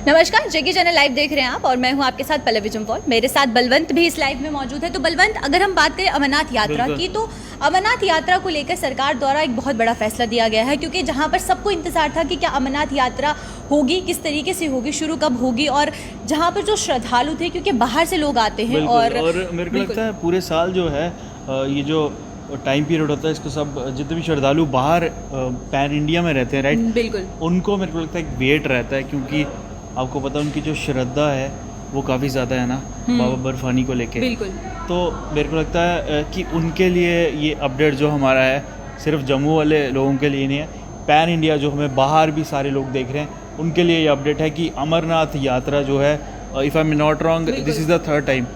नमस्कार, जेके channel live देख रहे हैं आप और मैं हूं आपके साथ पल्लवी जम्वाल। मेरे साथ बलवंत भी इस लाइव में मौजूद है। तो बलवंत, अगर हम बात करें अमरनाथ यात्रा की, तो अमरनाथ यात्रा को लेकर सरकार द्वारा एक बहुत बड़ा फैसला दिया गया है, क्योंकि जहां पर सबको इंतजार था कि क्या अमरनाथ यात्रा होगी, किस तरीके से होगी, शुरू कब होगी, और जहाँ पर जो श्रद्धालु थे, क्योंकि बाहर से लोग आते हैं और मेरे को लगता है पूरे साल जो है ये जो टाइम पीरियड होता है, इसको सब जितने भी श्रद्धालु बाहर पैन इंडिया में रहते हैं, राइट, बिल्कुल, उनको मेरे को लगता है एक वेट रहता है, क्योंकि आपको पता है उनकी जो श्रद्धा है वो काफ़ी ज़्यादा है ना बाबा बर्फानी को लेके। बिल्कुल। तो मेरे को लगता है कि उनके लिए ये अपडेट जो हमारा है सिर्फ जम्मू वाले लोगों के लिए नहीं है, पैन इंडिया जो हमें बाहर भी सारे लोग देख रहे हैं उनके लिए ये अपडेट है कि अमरनाथ यात्रा जो है, if I am not wrong, this is the third time,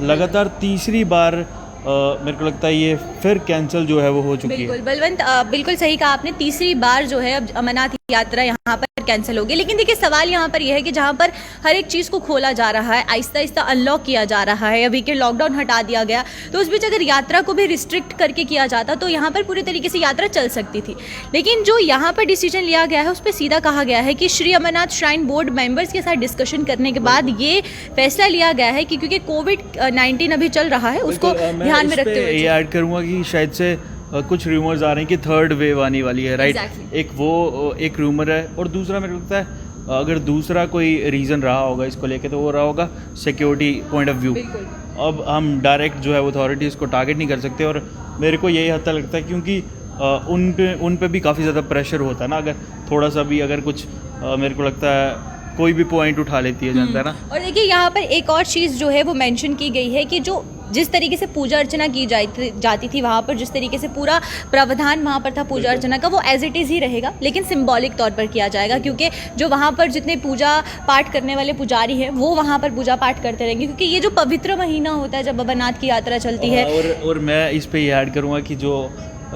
लगातार तीसरी बार मेरे को लगता है ये फिर कैंसिल जो है वो हो चुकी है। बिल्कुल बलवंत, बिल्कुल सही कहा आपने, तीसरी बार जो है अब अमरनाथ यात्रा यहाँ पर कैंसिल होगी। लेकिन देखिए, सवाल यहाँ पर यह है कि जहाँ पर हर एक चीज़ को खोला जा रहा है, आहिस्ता आहिस्ता अनलॉक किया जा रहा है, अभी के लॉकडाउन हटा दिया गया, तो उस बीच अगर यात्रा को भी रिस्ट्रिक्ट करके किया जाता तो यहाँ पर पूरी तरीके से यात्रा चल सकती थी। लेकिन जो यहाँ पर डिसीजन लिया गया है उस पर सीधा कहा गया है कि Shri Amarnath shrine board members के साथ डिस्कशन करने के बाद ये फैसला लिया गया है कि क्योंकि कोविड-19 अभी चल रहा है, उसको ध्यान में रखते हुए ये ऐड करूँगा कि शायद से कुछ रूमर्स आ रहे हैं कि थर्ड वेव आने वाली है, राइट। एक रूमर है, और दूसरा मेरे को लगता है अगर दूसरा कोई रीज़न रहा होगा इसको लेके तो वो रहा होगा सिक्योरिटी पॉइंट ऑफ व्यू। अब हम डायरेक्ट जो है अथॉरिटीज़ को टारगेट नहीं कर सकते, और मेरे को यही हद तक लगता है क्योंकि उन पे भी काफ़ी ज़्यादा प्रेशर होता है ना, अगर थोड़ा सा भी अगर कुछ मेरे को लगता है कोई भी पॉइंट उठा लेती है जनता, है ना। और देखिए, यहाँ पर एक और चीज़ जो है वो मेंशन की गई है कि जो जिस तरीके से पूजा अर्चना की जाती थी वहाँ पर, जिस तरीके से पूरा प्रावधान वहाँ पर था पूजा अर्चना का, वो एज इट इज़ ही रहेगा, लेकिन सिंबॉलिक तौर पर किया जाएगा, क्योंकि जो वहाँ पर जितने पूजा पाठ करने वाले पुजारी हैं वो वहाँ पर पूजा पाठ करते रहेंगे, क्योंकि ये जो पवित्र महीना होता है जब अमरनाथ की यात्रा चलती है। और मैं इस पर ये ऐड करूँगा कि जो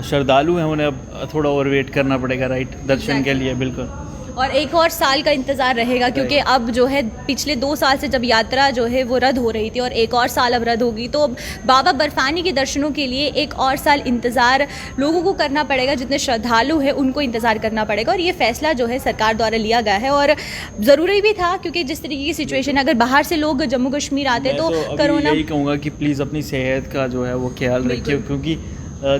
श्रद्धालु हैं उन्हें अब थोड़ा और वेट करना पड़ेगा, राइट, दर्शन के लिए। बिल्कुल। और एक और साल का इंतज़ार रहेगा, क्योंकि अब जो है पिछले 2 साल से जब यात्रा जो है वो रद्द हो रही थी और एक और साल अब रद्द होगी, तो बाबा बर्फानी के दर्शनों के लिए एक और साल इंतज़ार लोगों को करना पड़ेगा, जितने श्रद्धालु हैं उनको इंतज़ार करना पड़ेगा। और ये फैसला जो है सरकार द्वारा लिया गया है और ज़रूरी भी था, क्योंकि जिस तरीके की सिचुएशन, अगर बाहर से लोग जम्मू कश्मीर आते तो कोरोना। यही कहूँगा कि प्लीज़ अपनी सेहत का जो है वो ख्याल रखिए, क्योंकि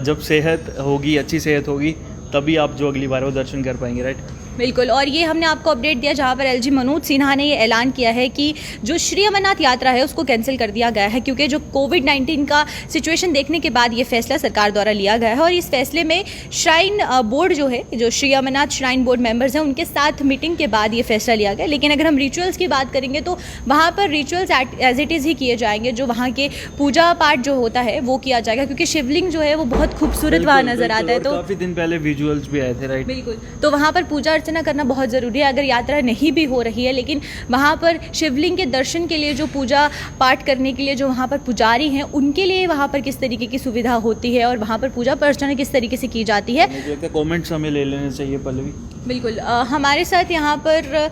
जब सेहत होगी, अच्छी सेहत होगी, तभी आप जो अगली बार वो दर्शन कर पाएंगे, राइट। बिल्कुल। और ये हमने आपको अपडेट दिया जहाँ पर एलजी मनोज सिन्हा ने ये ऐलान किया है कि जो श्री अमरनाथ यात्रा है उसको कैंसिल कर दिया गया है, क्योंकि जो कोविड-19 का सिचुएशन देखने के बाद ये फैसला सरकार द्वारा लिया गया है। और इस फैसले में श्राइन बोर्ड जो है, जो Shri Amarnath shrine board members हैं, उनके साथ मीटिंग के बाद ये फैसला लिया गया। लेकिन अगर हम रिचुअल्स की बात करेंगे तो वहाँ पर रिचुअल्स एज इट इज़ ही किए जाएंगे, जो वहाँ के पूजा पाठ जो होता है वो किया जाएगा, क्योंकि शिवलिंग जो है वो बहुत खूबसूरत वहाँ नजर आता है। तो काफ़ी दिन पहले विजुअल्स भी आए थे, राइट। बिल्कुल। तो वहाँ पर पूजा अर्चना करना बहुत ज़रूरी है, अगर यात्रा नहीं भी हो रही है, लेकिन वहाँ पर शिवलिंग के दर्शन के लिए, जो पूजा पाठ करने के लिए जो वहाँ पर पुजारी हैं, उनके लिए वहाँ पर किस तरीके की सुविधा होती है और वहाँ पर पूजा अर्चना किस तरीके से की जाती है। कमेंट्स हमें ले लेने चाहिए पल्लवी। बिल्कुल। हमारे साथ यहाँ पर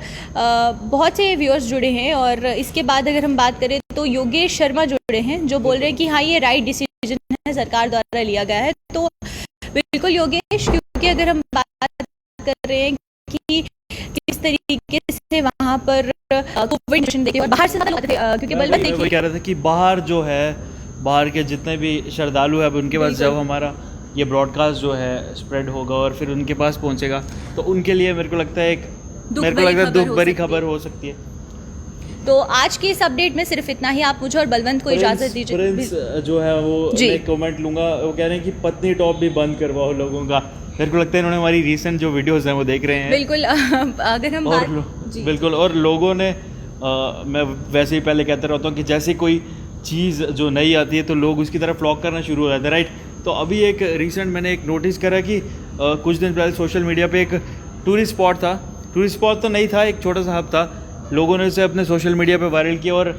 बहुत से व्यूअर्स जुड़े हैं, और इसके बाद अगर हम बात करें तो योगेश शर्मा जुड़े हैं, जो बोल रहे हैं कि हाँ, ये राइट डिसीजन है, सरकार द्वारा लिया गया है। तो बिल्कुल योगेश, क्योंकि अगर हम बात कर रहे हैं कि किस तरीके से वहाँ पर कोविड देखिए और बाहर से आते थे, क्योंकि बलवंत देखिए कह रहा था कि बाहर जो है, बाहर के जितने भी श्रद्धालु हैं उनके पास जब हमारा ये ब्रॉडकास्ट जो है स्प्रेड होगा और फिर उनके पास पहुंचेगा, तो उनके लिए मेरे को लगता है दुख भरी खबर हो सकती है। तो आज की इस अपडेट में सिर्फ इतना ही। आप मुझे और बलवंत को इजाजत दीजिए। प्रिंस जो है वो मैं कमेंट लूंगा, वो कह रहे हैं कि पत्नी टॉप भी बंद करवाओ लोगों का। मेरे को लगता है इन्होंने हमारी रिसेंट जो वीडियोस हैं वो देख रहे हैं। बिल्कुल। अगर हम बिल्कुल। और लोगों ने मैं वैसे ही पहले कहता रहता हूँ कि जैसे कोई चीज़ जो नई आती है तो लोग उसकी तरफ फ्लॉक करना शुरू हो जाते हैं, राइट। तो अभी एक रिसेंट मैंने एक नोटिस करा कि कुछ दिन पहले सोशल मीडिया पे एक टूरिस्ट स्पॉट था। टूरिस्ट स्पॉट तो नहीं था, एक छोटा सा हब था, लोगों ने उसे अपने सोशल मीडिया पे वायरल किया और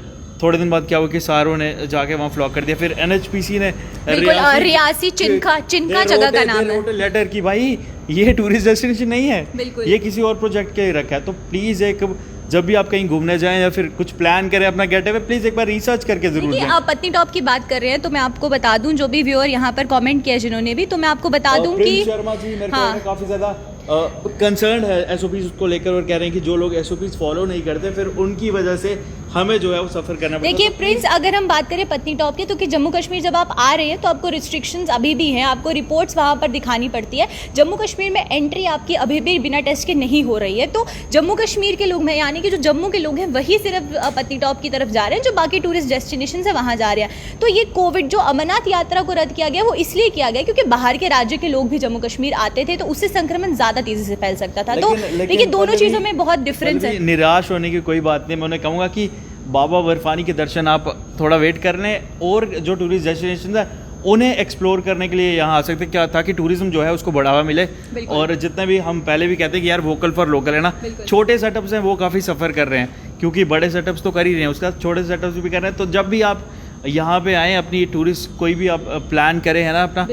थोड़े दिन बाद क्या हुआ कि सारों ने जाके वहाँ फ्लॉक कर दिया। फिर एनएचपीसी ने रियासी चिनका जगह का नाम है, लेटर की भाई ये टूरिस्ट डेस्टिनेशन नहीं है, ये किसी और प्रोजेक्ट के लिए रखा है। तो प्लीज़ एक जब भी आप कहीं घूमने जाएं या फिर कुछ प्लान करें अपना गेट अवे, प्लीज एक बार रिसर्च करके जरूर जाएं। आप पत्नी टॉप की बात कर रहे हैं तो मैं आपको बता दूं, जो भी व्यूअर यहाँ पर कमेंट किया जिन्होंने भी, तो मैं आपको बता दूं कि शर्मा जी मेरे को काफी ज्यादा कंसर्न है एसओपीज को लेकर और कह रहे हैं कि जो लोग एसओपीज फॉलो नहीं करते फिर उनकी वजह से हमें जो है वो सफ़र करना पड़ता है। देखिए प्रिंस, अगर हम बात करें पत्नीटॉप की, तो कि जम्मू कश्मीर जब आप आ रहे हैं तो आपको रिस्ट्रिक्शंस अभी भी हैं, आपको रिपोर्ट्स वहाँ पर दिखानी पड़ती है। जम्मू कश्मीर में एंट्री आपकी अभी भी बिना टेस्ट के नहीं हो रही है। तो जम्मू कश्मीर के लोग हैं, यानी कि जो जम्मू के लोग हैं वही सिर्फ पत्नीटॉप की तरफ जा रहे हैं, जो बाकी टूरिस्ट डेस्टिनेशन है वहाँ जा रहे हैं। तो ये कोविड जो अमरनाथ यात्रा को रद्द किया गया वो इसलिए किया गया क्योंकि बाहर के राज्य के लोग भी जम्मू कश्मीर आते थे, तो उससे संक्रमण ज़्यादा तेज़ी से फैल सकता था। तो देखिए दोनों चीज़ों में बहुत डिफरेंस है। निराश होने की कोई बात नहीं, मैं उन्हें कहूँगा कि बाबा बर्फानी के दर्शन आप थोड़ा वेट कर लें और जो टूरिस्ट डेस्टिनेशन है उन्हें एक्सप्लोर करने के लिए यहाँ आ सकते हैं। क्या ताकि टूरिज्म जो है उसको बढ़ावा मिले। और जितने भी हम पहले भी कहते हैं कि यार वोकल फॉर लोकल है ना, छोटे सेटअप्स हैं वो काफ़ी सफ़र कर रहे हैं क्योंकि बड़े सेटअप्स तो कर ही रहे हैं, उसका छोटे सेटअप्स भी कर रहे हैं। तो जब भी आप यहाँ पे आएँ, अपनी टूरिस्ट कोई भी आप प्लान करें है ना अपना,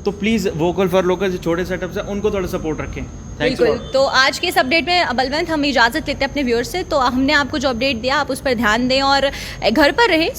तो प्लीज़ वोकल फॉर लोकल जो छोटे सेटअप्स हैं उनको थोड़ा सपोर्ट रखें। बिल्कुल। तो आज के इस अपडेट में बलवंत हम इजाज़त लेते हैं अपने व्यूअर्स से। तो हमने आपको जो अपडेट दिया आप उस पर ध्यान दें और घर पर रहें।